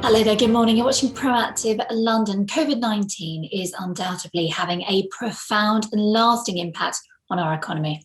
Hello there, good morning. You're watching Proactive London. COVID-19 is undoubtedly having a profound and lasting impact on our economy.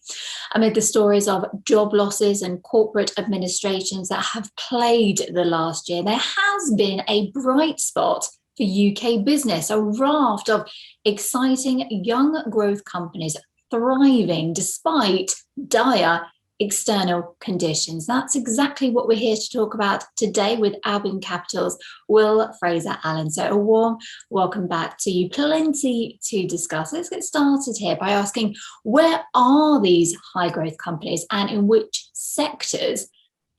Amid the stories of job losses and corporate administrations that have plagued the last year, there has been a bright spot for UK business, a raft of exciting young growth companies thriving despite dire external conditions. That's exactly what we're here to talk about today with Albion Capital's Will Fraser-Allen. So a warm welcome back to you. Plenty to discuss. Let's get started here by asking, where are these high growth companies and in which sectors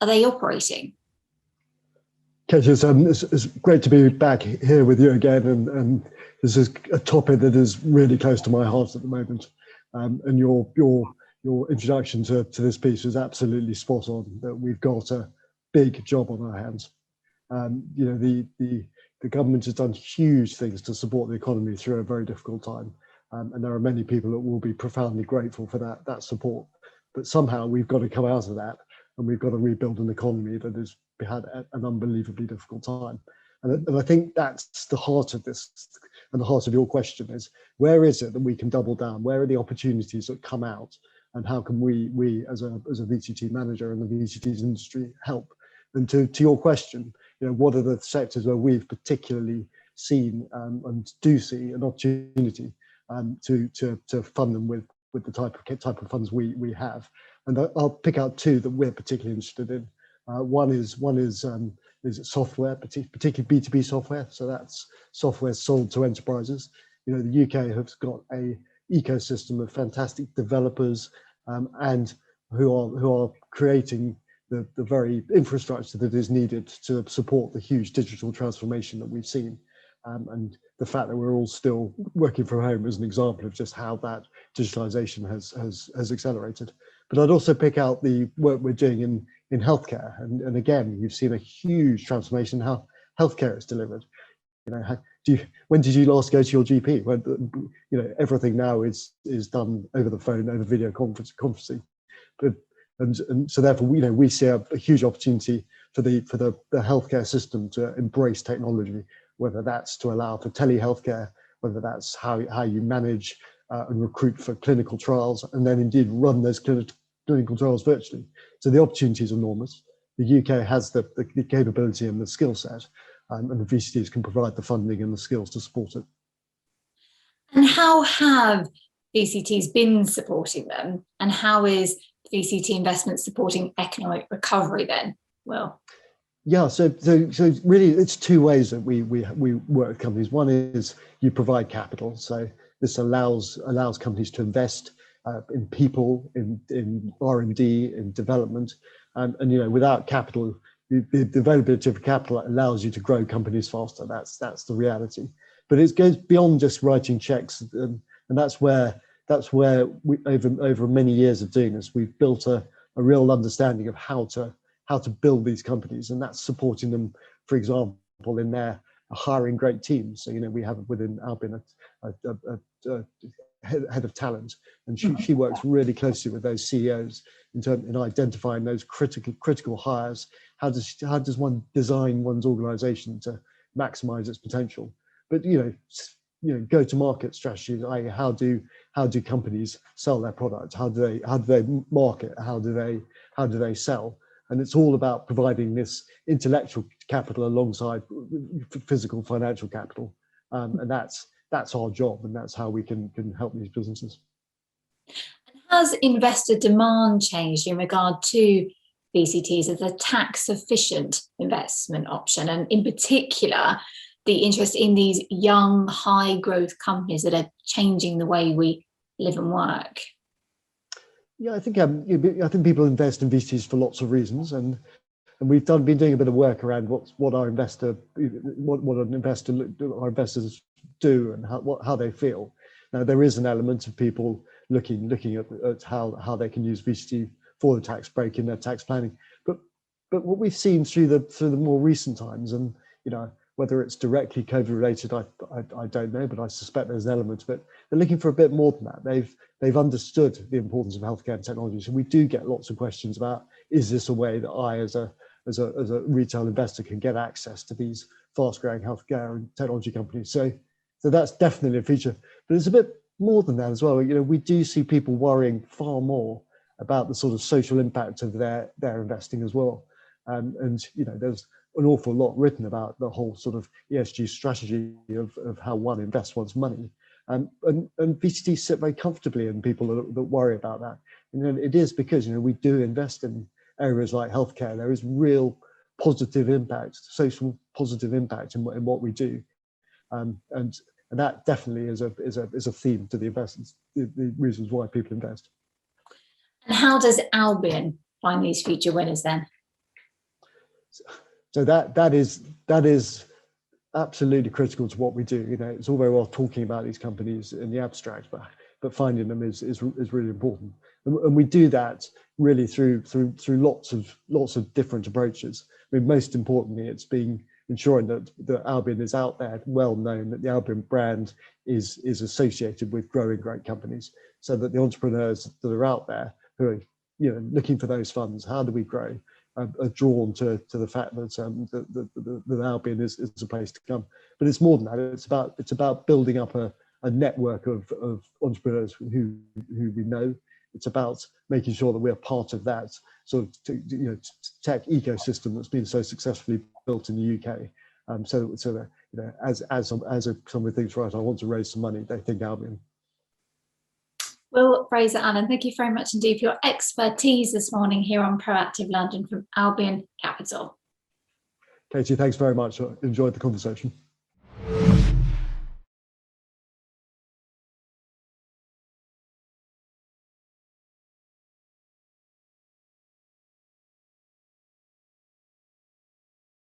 are they operating? Kate, it's great to be back here with you again, and this is a topic that is really close to my heart at the moment. And your introduction to this piece is absolutely spot on. That we've got a big job on our hands. The government has done huge things to support the economy through a very difficult time, and there are many people that will be profoundly grateful for that support. But somehow we've got to come out of that, and we've got to rebuild an economy that has had an unbelievably difficult time. And I think that's the heart of this, and the heart of your question is, where is it that we can double down? Where are the opportunities that come out? And how can we as a VCT manager in the VCTs industry help? And to your question, what are the sectors where we've particularly seen and do see an opportunity to fund them with the type of funds we have? And I'll pick out two that we're particularly interested in. One is software, particularly B2B software. So that's software sold to enterprises. The UK has got a ecosystem of fantastic developers and who are creating the very infrastructure that is needed to support the huge digital transformation that we've seen. And the fact that we're all still working from home is an example of just how that digitalization has accelerated. But I'd also pick out the work we're doing in healthcare. And again, you've seen a huge transformation in how healthcare is delivered. When did you last go to your GP? When, everything now is done over the phone, over video conferencing. And so therefore, we see a huge opportunity for the healthcare system to embrace technology, whether that's to allow for telehealthcare, whether that's how you manage and recruit for clinical trials, and then indeed run those clinical trials virtually. So the opportunity is enormous. The UK has the capability and the skill set, and the VCTs can provide the funding and the skills to support it. And how have VCTs been supporting them? And how is VCT investment supporting economic recovery then? Well, yeah, so really it's two ways that we work with companies. One is you provide capital. So this allows companies to invest in people, in R&D, in development, and without capital, the availability of capital allows you to grow companies faster. That's the reality. But it goes beyond just writing checks, and that's where we over many years of doing this, we've built a real understanding of how to build these companies, and that's supporting them, for example, in their hiring great teams. So we have within Albion a head of talent, and she works really closely with those CEOs in identifying those critical hires. How does one design one's organization to maximize its potential? But go to market strategies, i.e. how do companies sell their products? How do they market? How do they sell? And it's all about providing this intellectual capital alongside physical financial capital, and that's our job, and that's how we can help these businesses. Has investor demand changed in regard to VCTs as a tax-efficient investment option, and in particular, the interest in these young, high-growth companies that are changing the way we live and work? Yeah, I think people invest in VCTs for lots of reasons, and we've been doing a bit of work around what our investors do and how they feel. Now there is an element of people looking at how they can use VCT for the tax break in their tax planning, but what we've seen through the more recent times, and whether it's directly COVID related, I don't know, but I suspect there's an element of it. They're looking for a bit more than that. They've understood the importance of healthcare and technology. So we do get lots of questions about, is this a way that I, as a as a retail investor can get access to these fast-growing healthcare and technology companies. So that's definitely a feature. But it's a bit more than that as well. We do see people worrying far more about the sort of social impact of their investing as well. And there's an awful lot written about the whole sort of ESG strategy of how one invests one's money. And VCTs sit very comfortably in people that worry about that. It is because we do invest in areas like healthcare. There is real positive impact, social positive impact in what we do, and that definitely is a theme to the investors, the reasons why people invest. And how does Albion find these future winners then? So that is absolutely critical to what we do. It's all very well talking about these companies in the abstract, but finding them is really important. And we do that really through lots of different approaches. I mean, most importantly, it's ensuring that Albion is out there, well known, that the Albion brand is associated with growing great companies, so that the entrepreneurs that are out there who are looking for those funds, how do we grow, are drawn to the fact that Albion is a place to come. But it's more than that. It's about building up a network of entrepreneurs who we know. It's about making sure that we're part of that sort of tech ecosystem that's been so successfully built in the UK. So that as somebody thinks, right, I want to raise some money, they think Albion. Well, Fraser-Allen, thank you very much indeed for your expertise this morning here on Proactive London from Albion Capital. Katie, thanks very much. I enjoyed the conversation.